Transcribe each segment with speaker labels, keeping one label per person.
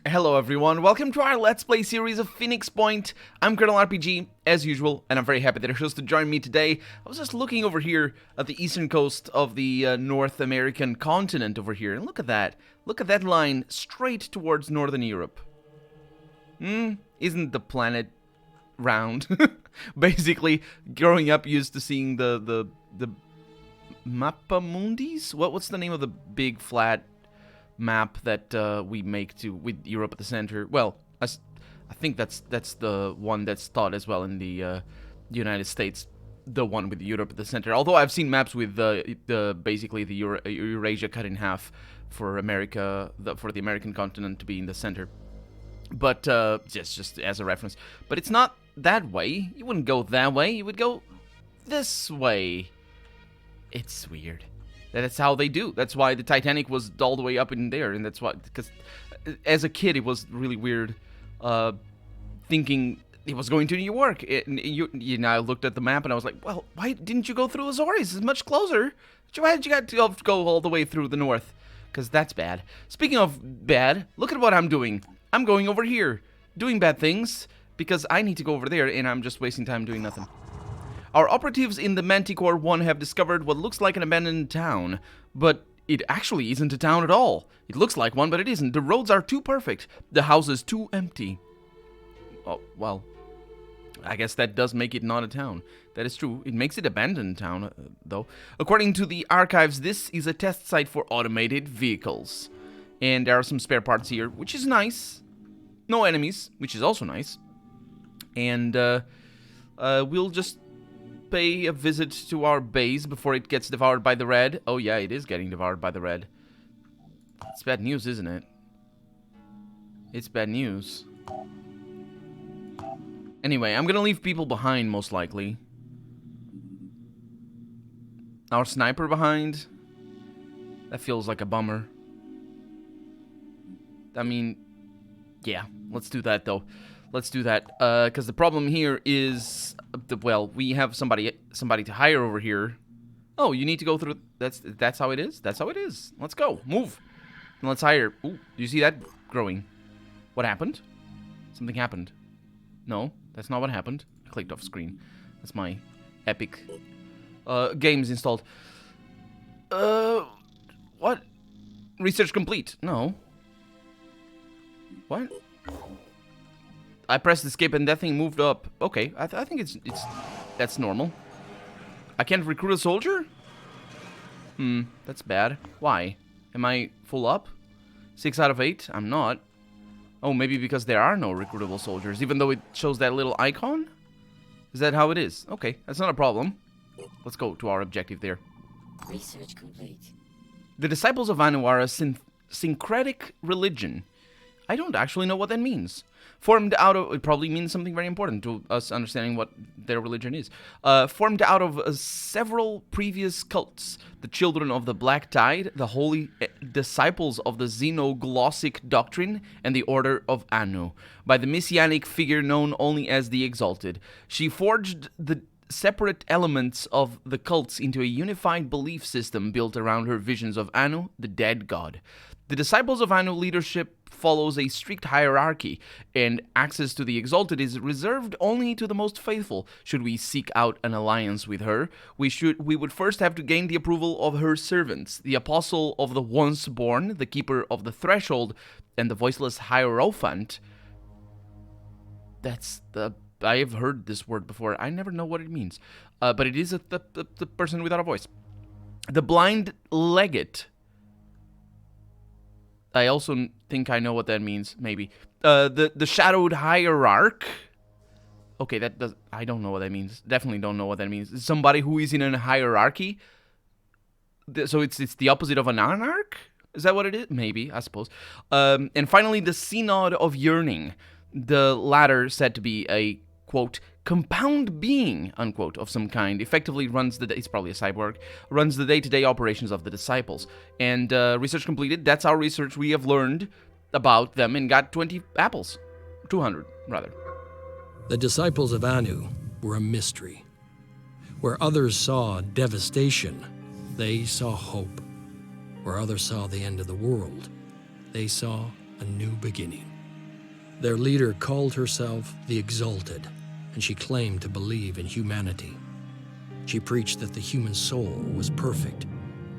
Speaker 1: Hello everyone, welcome to our Let's Play series of Phoenix Point. I'm Colonel RPG, as usual, and I'm very happy that you're chose to join me today. I was just looking over here at the eastern coast of the North American continent over here, and look at that. Look at that line straight towards Northern Europe. Isn't the planet round? Basically, growing up used to seeing the Mappa Mundis? What's the name of the big flat map that we make with Europe at the center? Well, I think that's the one that's taught as well in the United States, the one with Europe at the center. Although I've seen maps with basically the Eurasia cut in half for America, for the American continent to be in the center. But just as a reference. But it's not that way. You wouldn't go that way. You would go this way. It's weird. That's how they do. That's why the Titanic was all the way up in there, and that's why, because as a kid it was really weird thinking it was going to New York. I looked at the map and I was like, well, why didn't you go through Azores? It's much closer. Why did you got to go all the way through the north? Because that's bad. Speaking of bad, look at what I'm doing. I'm going over here, doing bad things, because I need to go over there, and I'm just wasting time doing nothing. Our operatives in the Manticore 1 have discovered what looks like an abandoned town, but it actually isn't a town at all. It looks like one, but it isn't. The roads are too perfect. The houses too empty. Oh, well, I guess that does make it not a town. That is true. It makes it abandoned town, though. According to the archives, this is a test site for automated vehicles. And there are some spare parts here, which is nice. No enemies, which is also nice. And we'll just pay a visit to our base before it gets devoured by the red. Oh yeah, it is getting devoured by the red. It's bad news, isn't it? It's bad news. Anyway, I'm gonna leave people behind, most likely. Our sniper behind? That feels like a bummer. I mean, yeah, let's do that though. Let's do that, because the problem here is, well, we have somebody to hire over here. Oh, you need to go through. That's how it is. That's how it is. Let's go. Move. And let's hire. Ooh, do you see that growing? What happened? Something happened. No, that's not what happened. I clicked off screen. That's my epic games installed. What? Research complete. No. What? I pressed escape and that thing moved up. Okay, I think that's normal. I can't recruit a soldier? That's bad. Why? Am I full up? 6 out of 8? I'm not. Oh, maybe because there are no recruitable soldiers, even though it shows that little icon? Is that how it is? Okay, that's not a problem. Let's go to our objective there.
Speaker 2: Research complete.
Speaker 1: The disciples of Anu are a syncretic religion. I don't actually know what that means. Formed out of, it probably means something very important to us understanding what their religion is. Formed out of several previous cults. The Children of the Black Tide, the Holy Disciples of the Xenoglossic Doctrine, and the Order of Anu. By the messianic figure known only as the Exalted. She forged the separate elements of the cults into a unified belief system built around her visions of Anu, the dead god. The Disciples of Anu leadership follows a strict hierarchy, and access to the Exalted is reserved only to the most faithful. Should we seek out an alliance with her, we would first have to gain the approval of her servants, the Apostle of the Once-Born, the Keeper of the Threshold, and the Voiceless Hierophant. I have heard this word before. I never know what it means. But it is the person without a voice. The Blind Legate. I also think I know what that means, maybe. The Shadowed Hierarch. Okay, I don't know what that means. Definitely don't know what that means. Somebody who is in a hierarchy. So it's the opposite of an anarch? Is that what it is? Maybe, I suppose. And finally, the Synod of Yearning. The latter said to be a, quote, compound being, unquote, of some kind, effectively runs the day, it's probably a cyborg, runs the day-to-day operations of the disciples. And research completed. That's our research. We have learned about them and got 20 apples. 200, rather.
Speaker 3: The disciples of Anu were a mystery. Where others saw devastation, they saw hope. Where others saw the end of the world, they saw a new beginning. Their leader called herself the Exalted, and she claimed to believe in humanity. She preached that the human soul was perfect,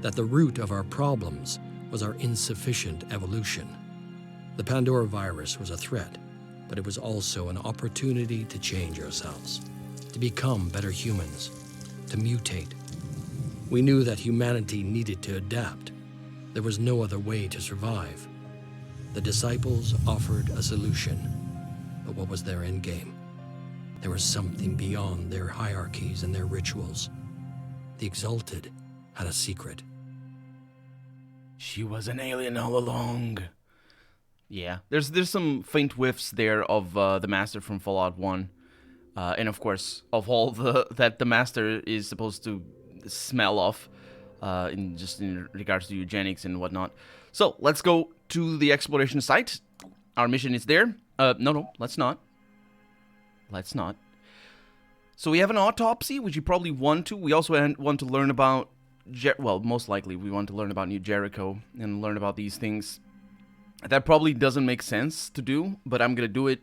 Speaker 3: that the root of our problems was our insufficient evolution. The Pandora virus was a threat, but it was also an opportunity to change ourselves, to become better humans, to mutate. We knew that humanity needed to adapt. There was no other way to survive. The disciples offered a solution, but what was their end game? There was something beyond their hierarchies and their rituals. The Exalted had a secret.
Speaker 1: She was an alien all along. Yeah, there's some faint whiffs there of the Master from Fallout 1. And of course, of all that the Master is supposed to smell of, in regards to eugenics and whatnot. So, let's go to the exploration site. Our mission is there. No, let's not. Let's not. So we have an autopsy, which you probably want to. We also want to learn about... well, most likely we want to learn about New Jericho and learn about these things. That probably doesn't make sense to do, but I'm going to do it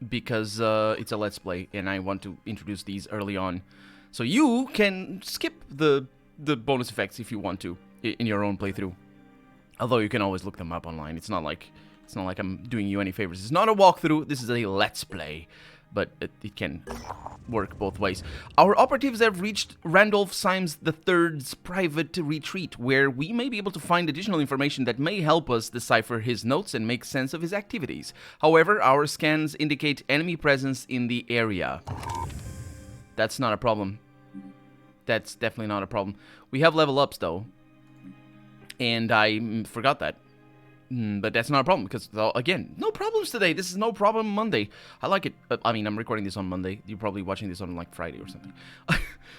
Speaker 1: because it's a Let's Play, and I want to introduce these early on. So you can skip the bonus effects if you want to in your own playthrough. Although you can always look them up online. It's not like I'm doing you any favors. It's not a walkthrough. This is a Let's Play. But it can work both ways. Our operatives have reached Randolph Symes III's private retreat, where we may be able to find additional information that may help us decipher his notes and make sense of his activities. However, our scans indicate enemy presence in the area. That's not a problem. That's definitely not a problem. We have level ups, though. And I forgot that. But that's not a problem, because, again, no problems today. This is No Problem Monday. I like it. I mean, I'm recording this on Monday. You're probably watching this on, like, Friday or something.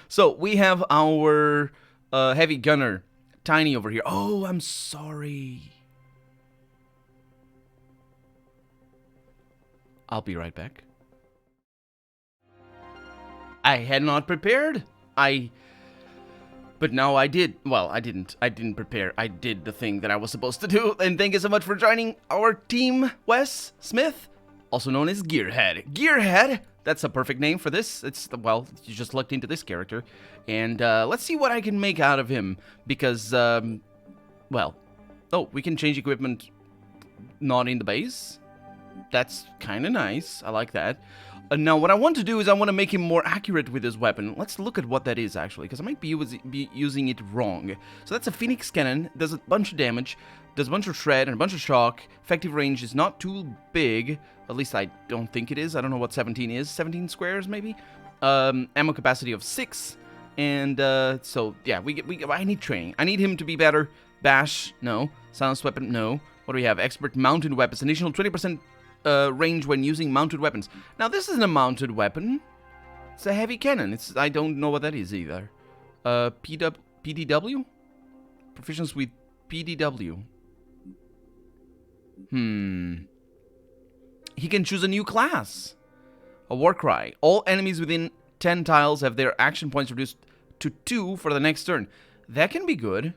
Speaker 1: So, we have our heavy gunner, Tiny, over here. Oh, I'm sorry. I'll be right back. I had not prepared. But no, I did. Well, I didn't. I didn't prepare. I did the thing that I was supposed to do. And thank you so much for joining our team, Wes Smith, also known as Gearhead. Gearhead! That's a perfect name for this. Well, you just looked into this character. And let's see what I can make out of him. Because, well, oh, we can change equipment not in the base. That's kind of nice. I like that. Now, what I want to do is I want to make him more accurate with his weapon. Let's look at what that is, actually, because I might be using it wrong. So that's a Phoenix Cannon, does a bunch of damage, does a bunch of shred and a bunch of shock. Effective range is not too big, at least I don't think it is. I don't know what 17 is, 17 squares, maybe? Ammo capacity of 6, and so, yeah, I need training. I need him to be better. Bash, no. Silenced weapon, no. What do we have? Expert mounted weapons, additional 20% range when using mounted weapons. Now, this isn't a mounted weapon. It's a heavy cannon. I don't know what that is either. PDW? Proficiency with PDW. He can choose a new class. A Warcry. All enemies within 10 tiles have their action points reduced to 2 for the next turn. That can be good.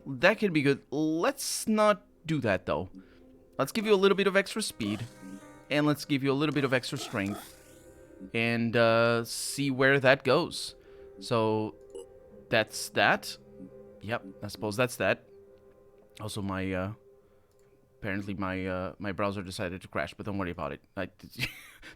Speaker 1: That can be good. Let's not do that, though. Let's give you a little bit of extra speed, and let's give you a little bit of extra strength, and see where that goes. So, that's that. Yep, I suppose that's that. Also, apparently my browser decided to crash, but don't worry about it.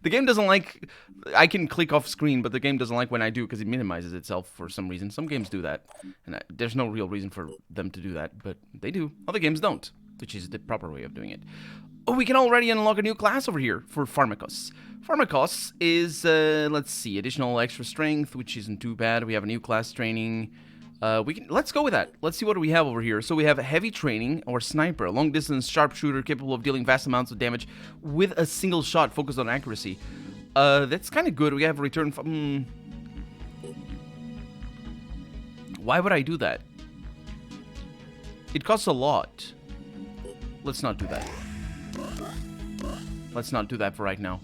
Speaker 1: The game doesn't like... I can click off screen, but the game doesn't like when I do, because it minimizes itself for some reason. Some games do that, and there's no real reason for them to do that, but they do. Other games don't, which is the proper way of doing it. Oh, we can already unlock a new class over here for Pharmacos. Pharmacos is, let's see, additional extra strength, which isn't too bad. We have a new class training. Let's go with that. Let's see what we have over here. So we have heavy training, or sniper, a long-distance sharpshooter capable of dealing vast amounts of damage with a single shot focused on accuracy. That's kind of good. We have return from... Why would I do that? It costs a lot. Let's not do that. Let's not do that for right now.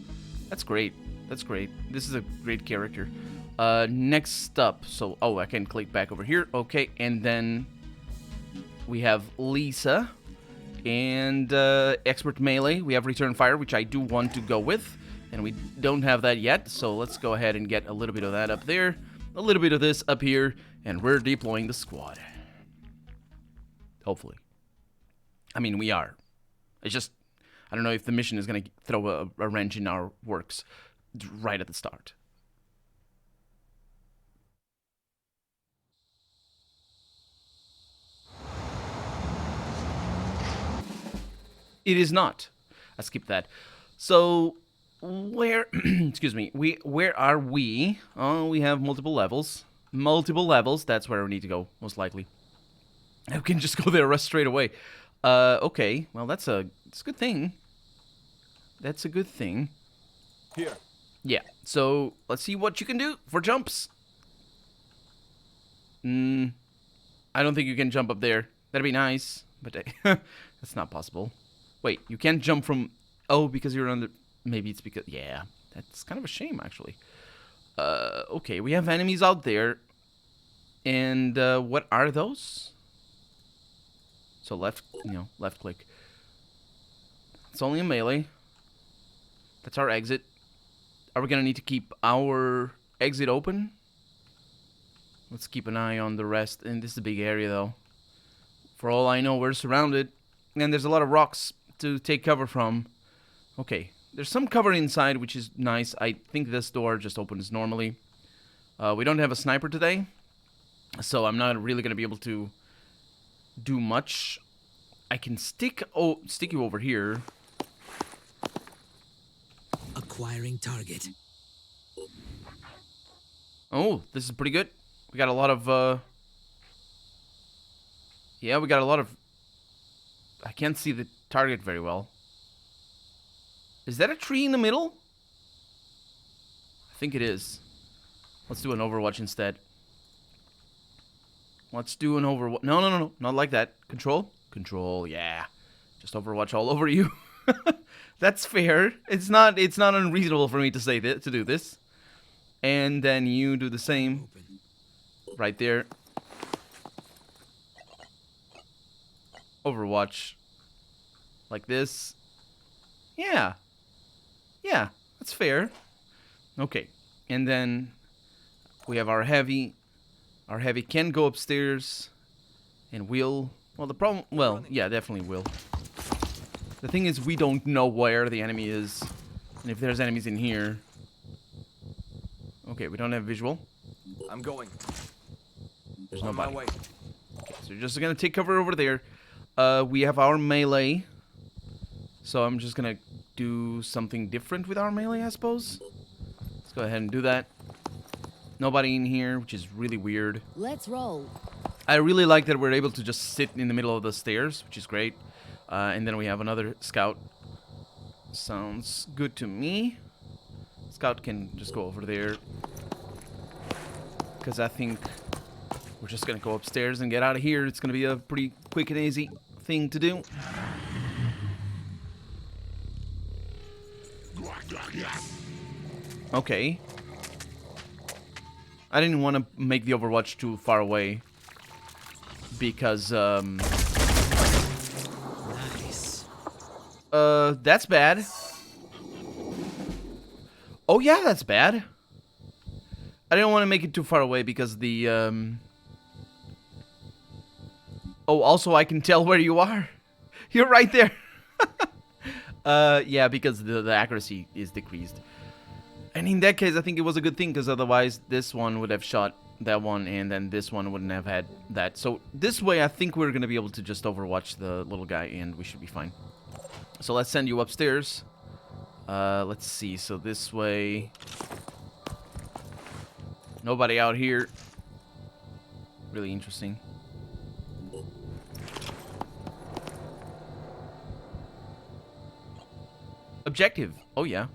Speaker 1: That's great. That's great. This is a great character. Next up, so, I can click back over here. Okay, and then we have Lisa, And expert melee. We have return fire, which I do want to go with. And we don't have that yet, so let's go ahead and get a little bit of that up there. A little bit of this up here, and we're deploying the squad. Hopefully. I mean, we are. It's just, I don't know if the mission is going to throw a wrench in our works right at the start. It is not. I skipped that. So, where, excuse me, where are we? Oh, we have multiple levels. Multiple levels, that's where we need to go, most likely. We can just go there straight away. Okay, well, that's a good thing. That's a good thing.
Speaker 4: Here.
Speaker 1: Yeah, so let's see what you can do for jumps. I don't think you can jump up there. That'd be nice, but that's not possible. Wait, you can't jump from... Oh, because you're on the... Maybe it's because... Yeah, that's kind of a shame, actually. Okay, we have enemies out there. And what are those? So left click. It's only a melee. That's our exit. Are we gonna need to keep our exit open? Let's keep an eye on the rest. And this is a big area, though. For all I know, we're surrounded. And there's a lot of rocks to take cover from. Okay, there's some cover inside, which is nice. I think this door just opens normally. We don't have a sniper today, so I'm not really gonna be able to do much. I can stick you over here.
Speaker 2: Acquiring target.
Speaker 1: Oh, this is pretty good. We got a lot of yeah, we got a lot of... I can't see the target very well. Is that a tree in the middle? I think it is. Let's do an Overwatch instead. Let's do an Overwatch. No. Not like that. Control? Control, yeah. Just Overwatch all over you. That's fair. It's not unreasonable for me to say to do this. And then you do the same. Right there. Overwatch. Like this. Yeah. Yeah, that's fair. Okay. And then we have our heavy. Our heavy can go upstairs. And will. Well, the problem... Well, yeah, definitely will. The thing is, we don't know where the enemy is. And if there's enemies in here... Okay, we don't have visual.
Speaker 4: I'm going.
Speaker 1: There's
Speaker 4: On my
Speaker 1: nobody.
Speaker 4: way.
Speaker 1: Okay, so we're just gonna take cover over there. We have our melee. So I'm just gonna do something different with our melee, I suppose. Let's go ahead and do that. Nobody in here, which is really weird.
Speaker 2: Let's roll.
Speaker 1: I really like that we're able to just sit in the middle of the stairs, which is great. And then we have another scout. Sounds good to me. Scout can just go over there. Because I think we're just going to go upstairs and get out of here. It's going to be a pretty quick and easy thing to do. Okay. I didn't want to make the Overwatch too far away. Because,
Speaker 2: Nice.
Speaker 1: that's bad. Oh, yeah, that's bad. I didn't want to make it too far away because the, Oh, also, I can tell where you are. You're right there. Yeah, because the accuracy is decreased. And in that case, I think it was a good thing, because otherwise this one would have shot that one, and then this one wouldn't have had that. So this way, I think we're going to be able to just overwatch the little guy, and we should be fine. So let's send you upstairs. Let's see. So this way... Nobody out here. Really interesting. Objective. Oh, yeah.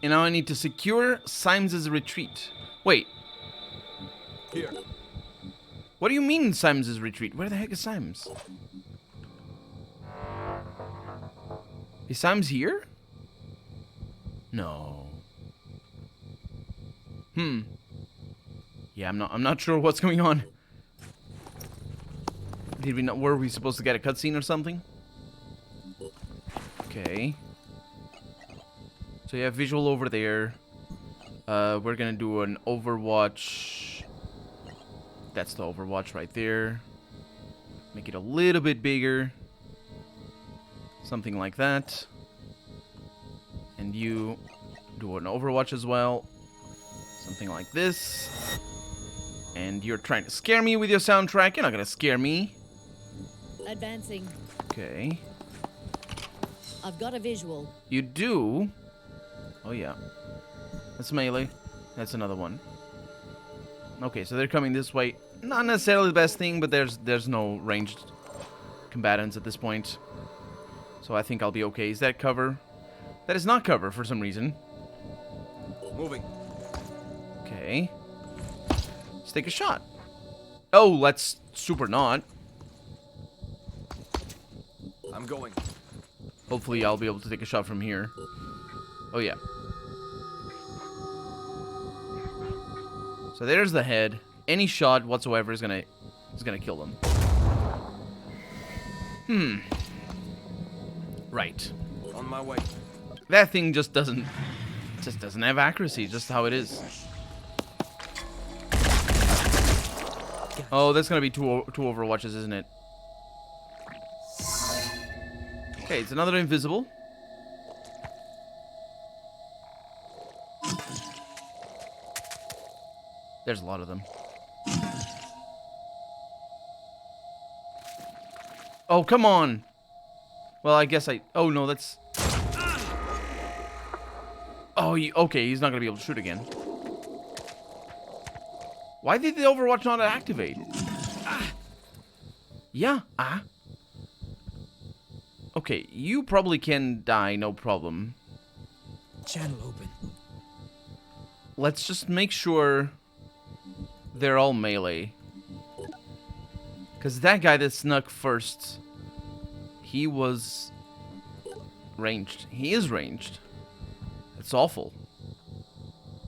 Speaker 1: And now I need to secure Symes's retreat. Wait.
Speaker 4: Here.
Speaker 1: What do you mean Symes's retreat? Where the heck is Symes? Is Symes here? No. Yeah, I'm not sure what's going on. Did we not? Were we supposed to get a cutscene or something? Okay. So you have visual over there. We're gonna do an Overwatch. That's the Overwatch right there. Make it a little bit bigger. Something like that. And you do an Overwatch as well. Something like this. And you're trying to scare me with your soundtrack. You're not gonna scare me.
Speaker 2: Advancing.
Speaker 1: Okay.
Speaker 2: I've got a visual.
Speaker 1: You do? Oh, yeah. That's melee. That's another one. Okay, so they're coming this way. Not necessarily the best thing, but there's no ranged combatants at this point. So I think I'll be okay. Is that cover? That is not cover for some reason.
Speaker 4: Moving.
Speaker 1: Okay. Let's take a shot. Oh, let's super not.
Speaker 4: I'm going.
Speaker 1: Hopefully I'll be able to take a shot from here. Oh, yeah. So there's the head. Any shot whatsoever is gonna kill them. Right.
Speaker 4: On my way.
Speaker 1: That thing just doesn't have accuracy, just how it is. Oh, that's gonna be two Overwatches, isn't it? Okay, it's another invisible. There's a lot of them. Oh, come on! Well, I guess oh, no, that's... Oh, okay, he's not gonna be able to shoot again. Why did the Overwatch not activate? Yeah, Okay, you probably can die, no problem.
Speaker 2: Channel open.
Speaker 1: Let's just make sure they're all melee. Because that guy that snuck first, he was ranged. He is ranged. It's awful.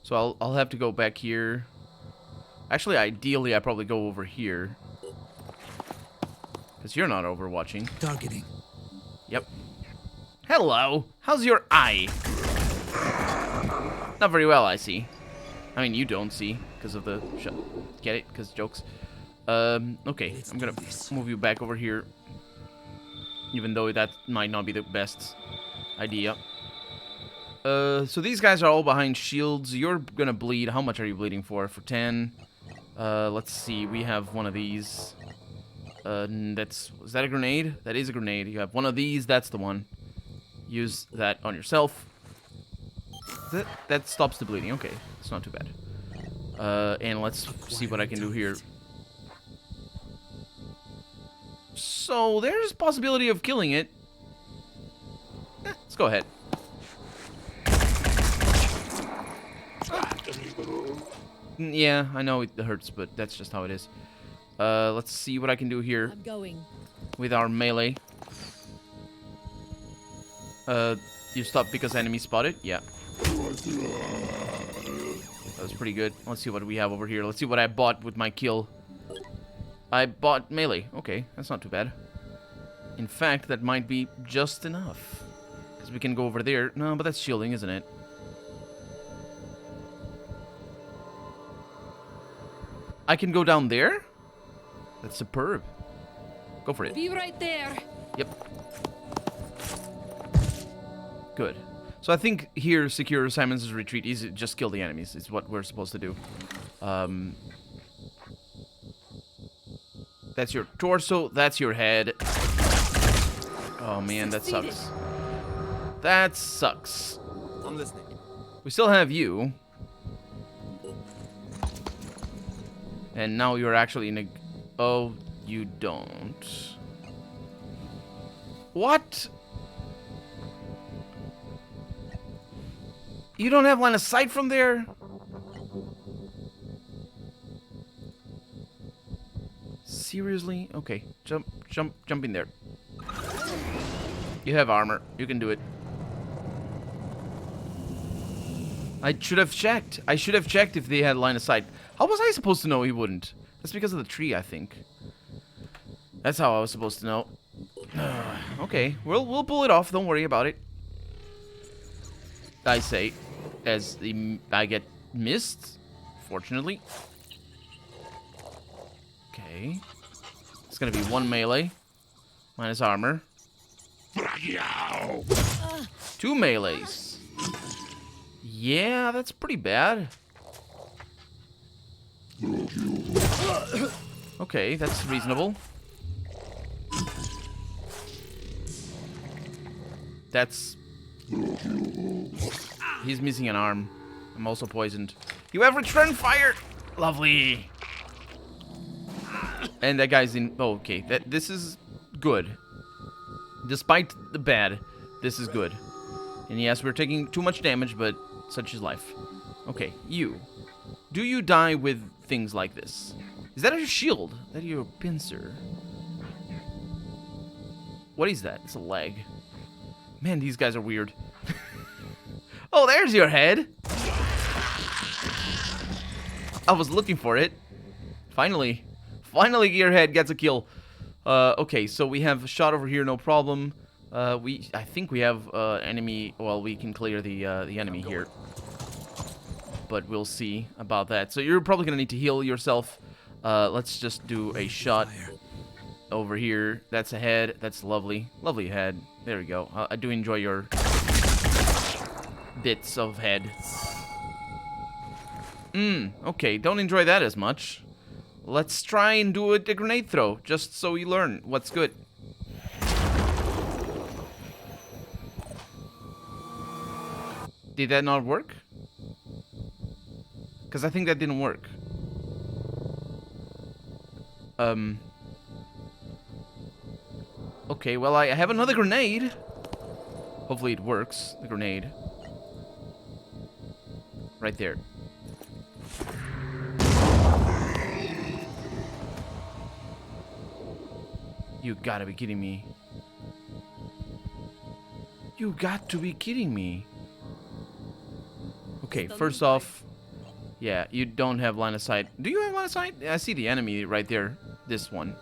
Speaker 1: So I'll have to go back here. Actually, ideally, I probably go over here. Because you're not overwatching.
Speaker 2: Targeting.
Speaker 1: Yep. Hello. How's your eye? Not very well, I see. I mean, you don't see because of the shot. Get it? Because jokes. Okay. I'm gonna move you back over here. Even though that might not be the best idea. So these guys are all behind shields. You're gonna bleed. How much are you bleeding for? For 10. Let's see. We have one of these. Is that a grenade? That is a grenade. You have one of these. That's the one. Use that on yourself. That stops the bleeding. Okay, it's not too bad. And let's see what I can do here. So there's a possibility of killing it. Let's go ahead. Yeah, I know it hurts, but that's just how it is. Let's see what I can do here
Speaker 2: I'm going.
Speaker 1: with our melee. You stop because enemy spotted? Yeah. That was pretty good. Let's see what we have over here. Let's see what I bought with my kill. I bought melee. Okay, that's not too bad. In fact, that might be just enough. Because we can go over there. No, but that's shielding, isn't it? I can go down there? That's superb. Go for it.
Speaker 2: Be right there.
Speaker 1: Yep. Good. So I think here, secure Simon's retreat. Easy, just kill the enemies. Is what we're supposed to do. That's your torso. That's your head. Oh man, that sucks. That sucks.
Speaker 4: I'm listening.
Speaker 1: We still have you. And now you're actually in a... Oh, you don't. What? You don't have line of sight from there? Seriously? Okay, jump in there. You have armor. You can do it. I should have checked. I should have checked if they had line of sight. How was I supposed to know he wouldn't? That's because of the tree, I think. That's how I was supposed to know. Okay, we'll pull it off. Don't worry about it. I say, as I get missed. Fortunately. Okay. It's gonna be 1 melee. Minus armor. 2 melees. Yeah, that's pretty bad. Okay, that's reasonable. That's... He's missing an arm. I'm also poisoned. You have return fire! Lovely. And that guy's in... Oh, okay. This is good. Despite the bad, this is good. And yes, we're taking too much damage, but such is life. Okay, you. Do you die with things like this? Is that a shield? Is that your pincer? What is that? It's a leg. Man, these guys are weird. Oh, there's your head. I was looking for it. Finally. Finally, your head gets a kill. Okay, so we have a shot over here, no problem. I think we have enemy. Well, we can clear the enemy here, but we'll see about that. So you're probably gonna need to heal yourself. Let's just do a shot over here. That's a head. That's lovely, lovely head. There we go. I do enjoy your bits of head. Okay, don't enjoy that as much. Let's try and do a grenade throw, just so you learn what's good. Did that not work? Because I think that didn't work. Okay, well, I have another grenade. Hopefully it works, the grenade. Right there. You gotta be kidding me. You got to be kidding me. Okay, first off, yeah, you don't have line of sight. Do you have line of sight? I see the enemy right there. This one.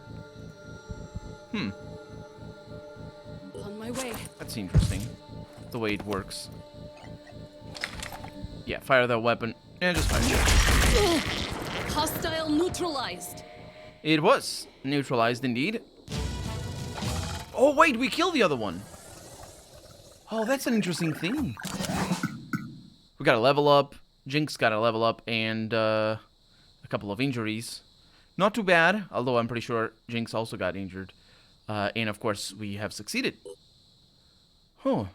Speaker 2: On my way.
Speaker 1: That's interesting. The way it works. Yeah, fire that weapon. Yeah, just fire it.
Speaker 2: Hostile neutralized.
Speaker 1: It was neutralized indeed. Oh, wait, we killed the other one. Oh, that's an interesting thing. We got a level up. Jinx got a level up and a couple of injuries. Not too bad, although I'm pretty sure Jinx also got injured. And of course, we have succeeded. Huh.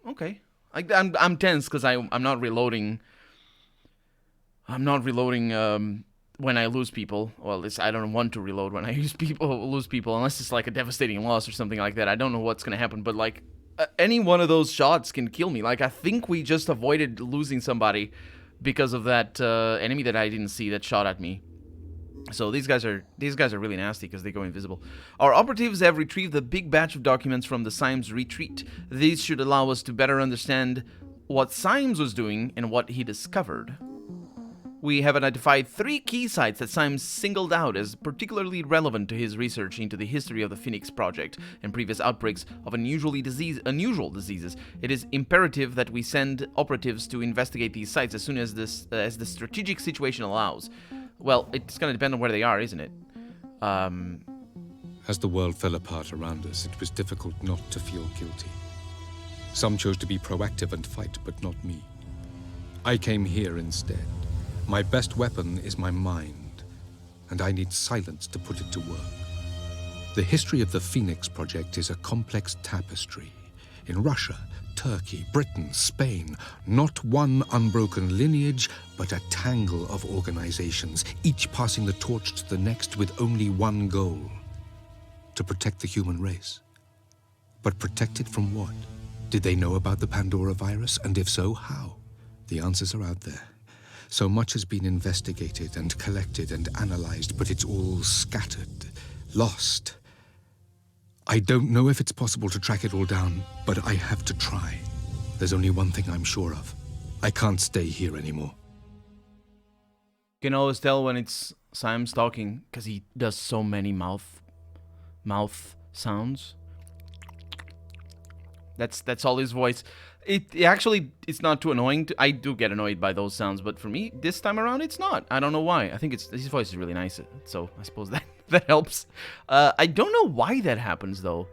Speaker 1: Okay. I'm tense because I'm not reloading. I'm not reloading when I lose people. Well, I don't want to reload when I lose people, unless it's like a devastating loss or something like that. I don't know what's gonna happen, but like any one of those shots can kill me. Like I think we just avoided losing somebody because of that enemy that I didn't see that shot at me. So these guys are really nasty because they go invisible. Our operatives have retrieved a big batch of documents from the Symes retreat. These should allow us to better understand what Symes was doing and what he discovered. We have identified 3 key sites that Symes singled out as particularly relevant to his research into the history of the Phoenix Project and previous outbreaks of unusual diseases. It is imperative that we send operatives to investigate these sites as soon as the strategic situation allows. Well, it's going to depend on where they are, isn't it?
Speaker 5: As the world fell apart around us, it was difficult not to feel guilty. Some chose to be proactive and fight, but not me. I came here instead. My best weapon is my mind, and I need silence to put it to work. The history of the Phoenix Project is a complex tapestry. In Russia, Turkey, Britain, Spain, not one unbroken lineage, but a tangle of organizations, each passing the torch to the next with only one goal: to protect the human race. But protect it from what? Did they know about the Pandora virus, and if so, how? The answers are out there. So much has been investigated and collected and analyzed, but it's all scattered, lost. I don't know if it's possible to track it all down, but I have to try. There's only one thing I'm sure of. I can't stay here anymore.
Speaker 1: You can always tell when it's Symes talking, because he does so many mouth mouth sounds. That's all his voice. It actually, it's not too annoying. I do get annoyed by those sounds, but for me, this time around, it's not. I don't know why. I think his voice is really nice, so I suppose that helps. I don't know why that happens, though.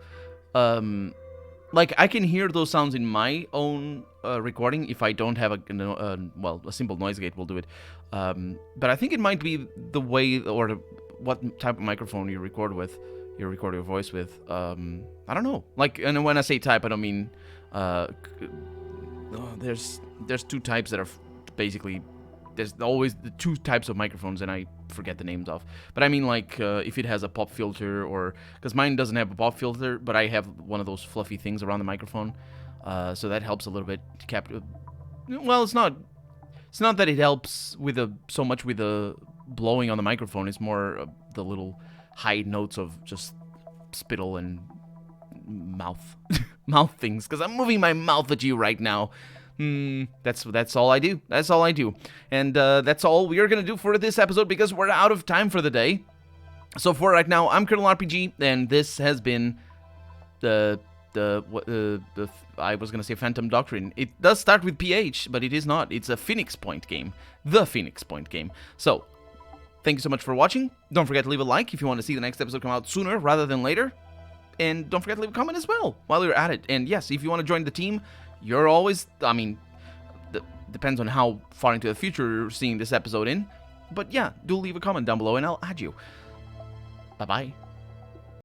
Speaker 1: Like, I can hear those sounds in my own recording if I don't have a simple noise gate will do it. But I think it might be the way or what type of microphone you record with. You record your voice with. I don't know. Like, and when I say type, I don't mean. There's two types that are basically. There's always the two types of microphones, and I forget the names of. But I mean, like, if it has a pop filter, or because mine doesn't have a pop filter, but I have one of those fluffy things around the microphone, so that helps a little bit to capture. Well, it's not. It's not that it helps with so much with the blowing on the microphone. It's more the little high notes of just spittle and mouth mouth things, because I'm moving my mouth at you right now. That's all I do. That's all I do. And that's all we are going to do for this episode, because we're out of time for the day. So for right now, I'm Colonel RPG, and this has been the I was going to say Phantom Doctrine. It does start with PH, but it is not. It's a Phoenix Point game. The Phoenix Point game. So, thank you so much for watching. Don't forget to leave a like if you want to see the next episode come out sooner rather than later. And don't forget to leave a comment as well while you're at it. And yes, if you want to join the team, you're always, I mean, depends on how far into the future you're seeing this episode in. But yeah, do leave a comment down below and I'll add you. Bye-bye.